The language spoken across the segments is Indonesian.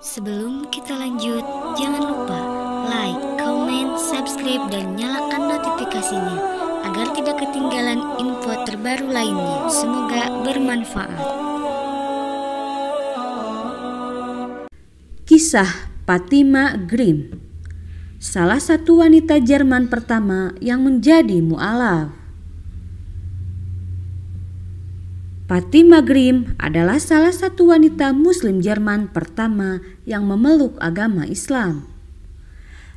Sebelum kita lanjut, jangan lupa like, comment, subscribe, dan nyalakan notifikasinya agar tidak ketinggalan info terbaru lainnya. Semoga bermanfaat. Kisah Fatima Grimm, salah satu wanita Jerman pertama yang menjadi mu'alaf. Fatima Grimm adalah salah satu wanita Muslim Jerman pertama yang memeluk agama Islam.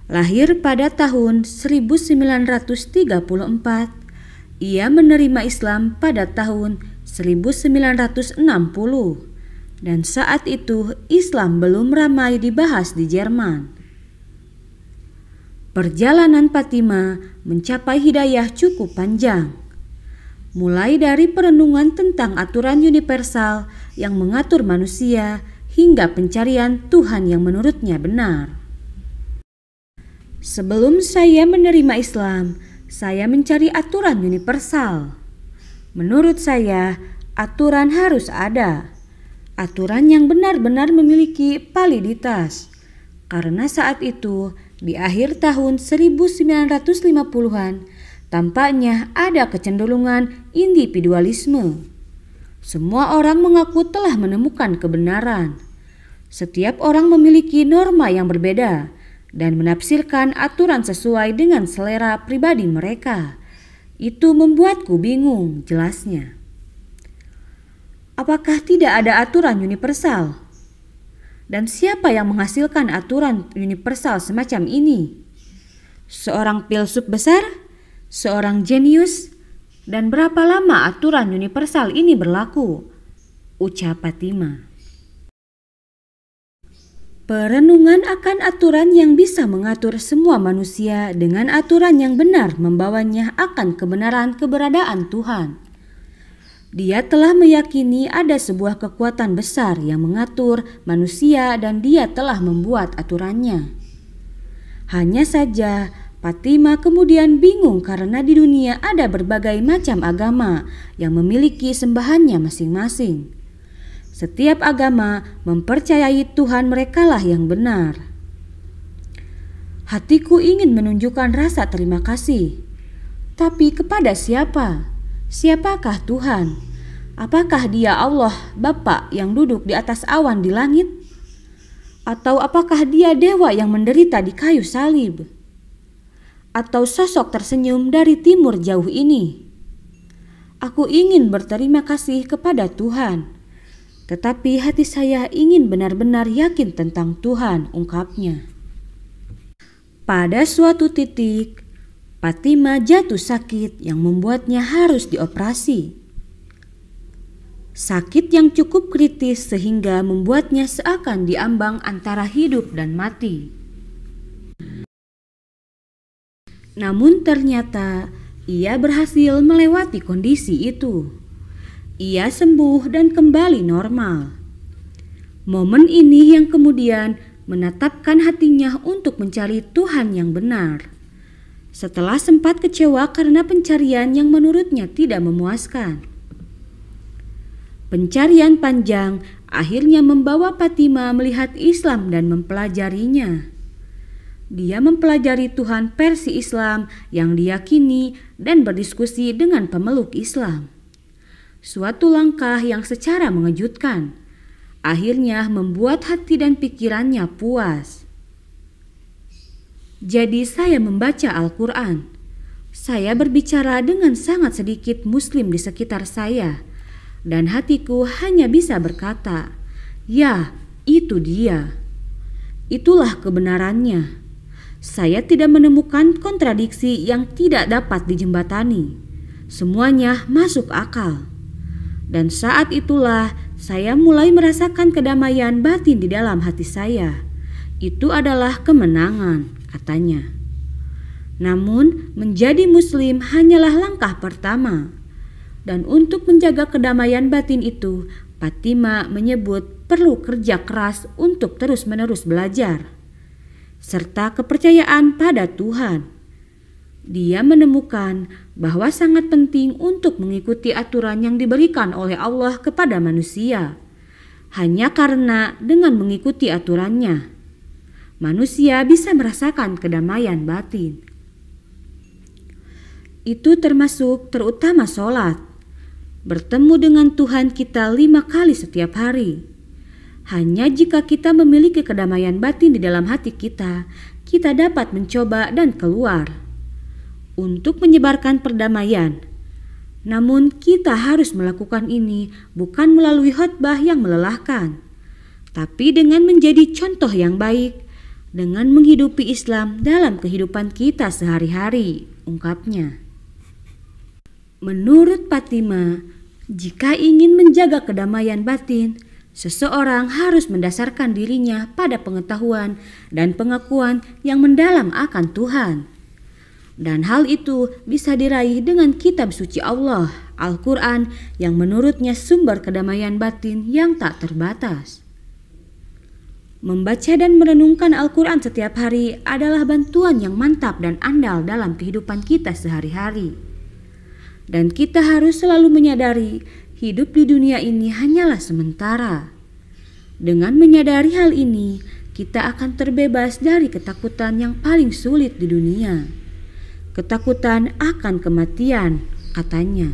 Lahir pada tahun 1934, ia menerima Islam pada tahun 1960, dan saat itu Islam belum ramai dibahas di Jerman. Perjalanan Fatima mencapai hidayah cukup panjang, mulai dari perenungan tentang aturan universal yang mengatur manusia hingga pencarian Tuhan yang menurutnya benar. Sebelum saya menerima Islam, saya mencari aturan universal. Menurut saya, aturan harus ada. Aturan yang benar-benar memiliki validitas. Karena saat itu, di akhir tahun 1950-an, tampaknya ada kecenderungan individualisme. Semua orang mengaku telah menemukan kebenaran. Setiap orang memiliki norma yang berbeda dan menafsirkan aturan sesuai dengan selera pribadi mereka. Itu membuatku bingung, jelasnya. Apakah tidak ada aturan universal? Dan siapa yang menghasilkan aturan universal semacam ini? Seorang filsuf besar? Seorang jenius? Dan berapa lama aturan universal ini berlaku? Ucap Fatima. Perenungan akan aturan yang bisa mengatur semua manusia dengan aturan yang benar membawanya akan kebenaran keberadaan Tuhan. Dia telah meyakini ada sebuah kekuatan besar yang mengatur manusia dan dia telah membuat aturannya. Hanya saja Fatima kemudian bingung karena di dunia ada berbagai macam agama yang memiliki sembahannya masing-masing. Setiap agama mempercayai Tuhan merekalah yang benar. Hatiku ingin menunjukkan rasa terima kasih. Tapi kepada siapa? Siapakah Tuhan? Apakah Dia Allah Bapa yang duduk di atas awan di langit? Atau apakah Dia dewa yang menderita di kayu salib? Atau sosok tersenyum dari timur jauh ini? Aku ingin berterima kasih kepada Tuhan, tetapi hati saya ingin benar-benar yakin tentang Tuhan, ungkapnya. Pada suatu titik, Fatima jatuh sakit yang membuatnya harus dioperasi. Sakit yang cukup kritis sehingga membuatnya seakan diambang antara hidup dan mati. Namun ternyata ia berhasil melewati kondisi itu. Ia sembuh dan kembali normal. Momen ini yang kemudian menatapkan hatinya untuk mencari Tuhan yang benar. Setelah sempat kecewa karena pencarian yang menurutnya tidak memuaskan. Pencarian panjang akhirnya membawa Fatima melihat Islam dan mempelajarinya. Dia mempelajari Tuhan versi Islam yang diyakini dan berdiskusi dengan pemeluk Islam. Suatu langkah yang secara mengejutkan akhirnya membuat hati dan pikirannya puas. Jadi saya membaca Al-Quran. Saya berbicara dengan sangat sedikit Muslim di sekitar saya. Dan hatiku hanya bisa berkata, ya, itu dia. Itulah kebenarannya. Saya tidak menemukan kontradiksi yang tidak dapat dijembatani. Semuanya masuk akal. Dan saat itulah saya mulai merasakan kedamaian batin di dalam hati saya. Itu adalah kemenangan, katanya. Namun menjadi Muslim hanyalah langkah pertama. Dan untuk menjaga kedamaian batin itu, Fatima menyebut perlu kerja keras untuk terus-menerus belajar, serta kepercayaan pada Tuhan. Dia menemukan bahwa sangat penting untuk mengikuti aturan yang diberikan oleh Allah kepada manusia. hanya karena dengan mengikuti aturannya, manusia bisa merasakan kedamaian batin. Itu terutama sholat. Bertemu dengan Tuhan kita 5 kali setiap hari. Hanya jika kita memiliki kedamaian batin di dalam hati kita, kita dapat mencoba dan keluar untuk menyebarkan perdamaian. Namun kita harus melakukan ini bukan melalui khotbah yang melelahkan, tapi dengan menjadi contoh yang baik, dengan menghidupi Islam dalam kehidupan kita sehari-hari, ungkapnya. Menurut Fatima, jika ingin menjaga kedamaian batin, seseorang harus mendasarkan dirinya pada pengetahuan dan pengakuan yang mendalam akan Tuhan. Dan hal itu bisa diraih dengan kitab suci Allah, Al-Quran, yang menurutnya sumber kedamaian batin yang tak terbatas. Membaca dan merenungkan Al-Quran setiap hari adalah bantuan yang mantap dan andal dalam kehidupan kita sehari-hari. Dan kita harus selalu menyadari hidup di dunia ini hanyalah sementara. Dengan menyadari hal ini, kita akan terbebas dari ketakutan yang paling sulit di dunia. Ketakutan akan kematian, katanya.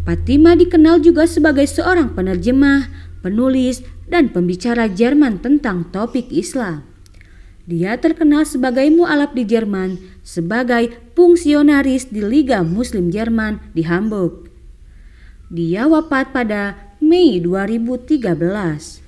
Fatima dikenal juga sebagai seorang penerjemah, penulis, dan pembicara Jerman tentang topik Islam. Dia terkenal sebagai mu'alaf di Jerman, sebagai fungsionaris di Liga Muslim Jerman di Hamburg. Dia wafat pada Mei 2013.